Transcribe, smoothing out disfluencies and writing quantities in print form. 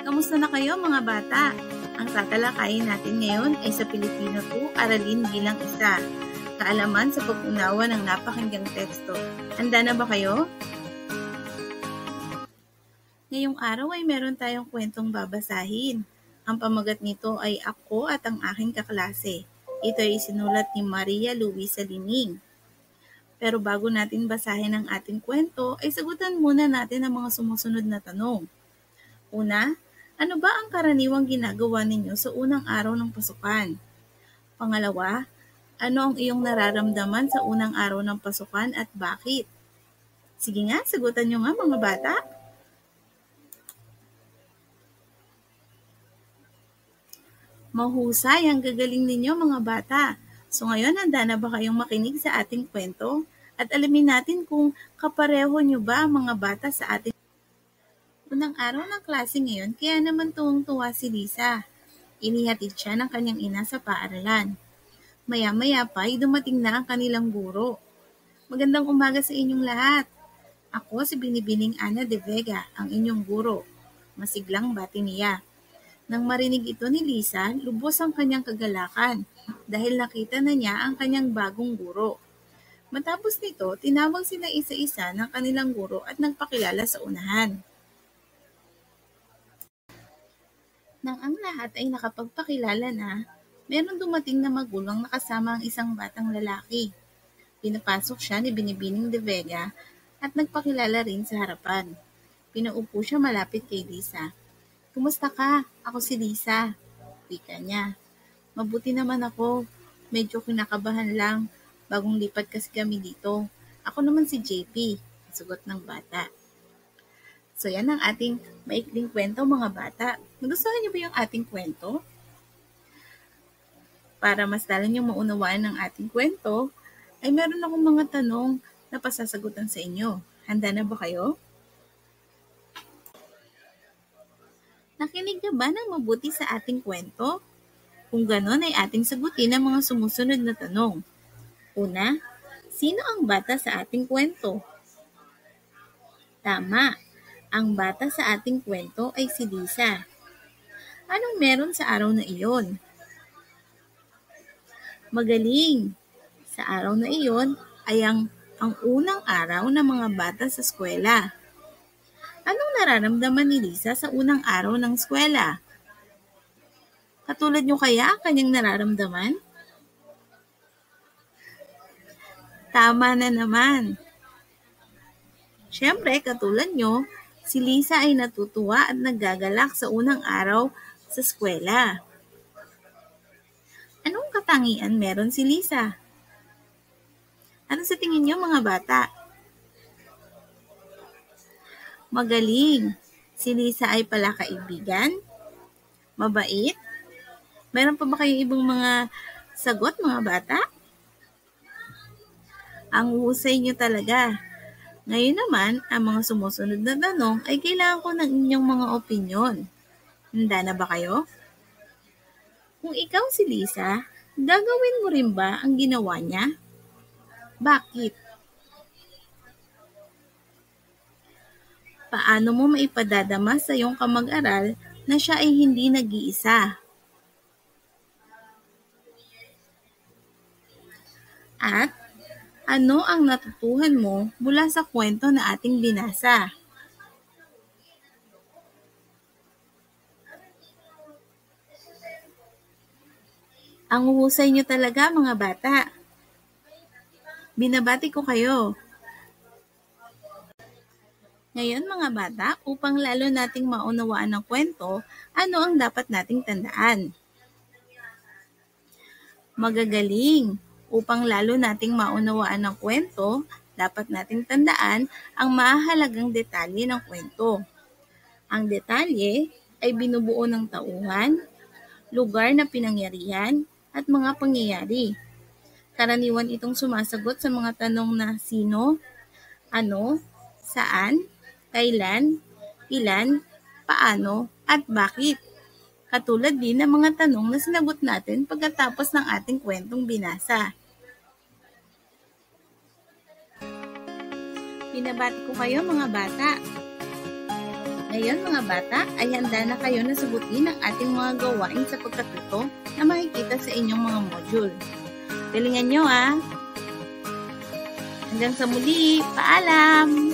Kamusta na kayo mga bata? Ang tatalakayin natin ngayon ay sa Pilipino 2, Aralin bilang isa. Kaalaman sa pag-unawa ng napakinggang teksto. Handa na ba kayo? Ngayong araw ay meron tayong kwentong babasahin. Ang pamagat nito ay Ako at ang Aking Kaklase. Ito ay isinulat ni Maria Luisa Lining. Pero bago natin basahin ang ating kwento, ay sagutan muna natin ang mga sumusunod na tanong. Una, ano ba ang karaniwang ginagawa ninyo sa unang araw ng pasukan? Pangalawa, ano ang iyong nararamdaman sa unang araw ng pasukan at bakit? Sige nga, sagutan nyo nga mga bata. Mahusay, ang gagaling ninyo mga bata. So ngayon, handa na ba kayong makinig sa ating kwento? At alamin natin kung kapareho nyo ba ang mga bata sa ating unang araw ng klase ngayon, kaya naman tuwang-tuwa si Lisa. Inihatid siya ng kanyang ina sa paaralan. Maya-maya pa ay dumating na ang kanilang guro. Magandang umaga sa inyong lahat. Ako si Binibining Ana de Vega, ang inyong guro. Masiglang bati niya. Nang marinig ito ni Lisa, lubos ang kanyang kagalakan dahil nakita na niya ang kanyang bagong guro. Matapos nito, tinawag sila isa-isa ng kanilang guro at nagpakilala sa unahan. Nang ang lahat ay nakapagpakilala na, meron dumating na magulang na kasama ang isang batang lalaki. Pinapasok siya ni Binibining de Vega at nagpakilala rin sa harapan. Pinaupo siya malapit kay Lisa. "Kumusta ka? Ako si Lisa," wika niya. "Mabuti naman ako. Medyo kinakabahan lang. Bagong lipat kasi kami dito. Ako naman si JP," sagot ng bata. So yan ang ating maikling kwento mga bata. Nagustuhan niyo ba yung ating kwento? Para mas lalo niyong maunawaan ng ating kwento, ay meron akong mga tanong na pasasagutan sa inyo. Handa na ba kayo? Nakinig ka ba ng mabuti sa ating kwento? Kung ganon ay ating sagutin ang mga sumusunod na tanong. Una, sino ang bata sa ating kwento? Tama, ang bata sa ating kwento ay si Lisa. Anong meron sa araw na iyon? Magaling! Sa araw na iyon ay ang unang araw ng mga bata sa eskwela. Anong nararamdaman ni Lisa sa unang araw ng eskwela? Katulad nyo kaya ang kanyang nararamdaman? Tama na naman. Siyempre, katulad nyo, si Lisa ay natutuwa at nagagalak sa unang araw sa eskwela. Anong katangian meron si Lisa? Ano sa tingin nyo mga bata? Magaling. Si Lisa ay palakaibigan? Mabait? Meron pa ba kayong ibang mga sagot mga bata? Ang husay nyo talaga. Ngayon naman, ang mga sumusunod na tanong ay kailangan ko ng inyong mga opinyon. Handa na ba kayo? Kung ikaw si Lisa, gagawin mo rin ba ang ginawa niya? Bakit? Paano mo maipadadama sa iyong kamag-aral na siya ay hindi nag-iisa? At ano ang natutuhan mo mula sa kwento na ating binasa? Ang uhusay nyo talaga mga bata. Binabati ko kayo. Ngayon mga bata, upang lalo nating maunawaan ng kwento, ano ang dapat nating tandaan? Magagaling! Upang lalo nating maunawaan ng kwento, dapat nating tandaan ang mahalagang detalye ng kwento. Ang detalye ay binubuo ng tauhan, lugar na pinangyarihan, at mga pangyayari. Karaniwan itong sumasagot sa mga tanong na sino, ano, saan, kailan, ilan, paano, at bakit. Katulad din ng mga tanong na sinagot natin pagkatapos ng ating kwentong binasa. Binabati ko kayo mga bata. Ngayon mga bata, ay handa na kayo na sagutin ang ating mga gawain sa pagkatuto na makikita sa inyong mga module. Galingan nyo ah! Hanggang sa muli, paalam!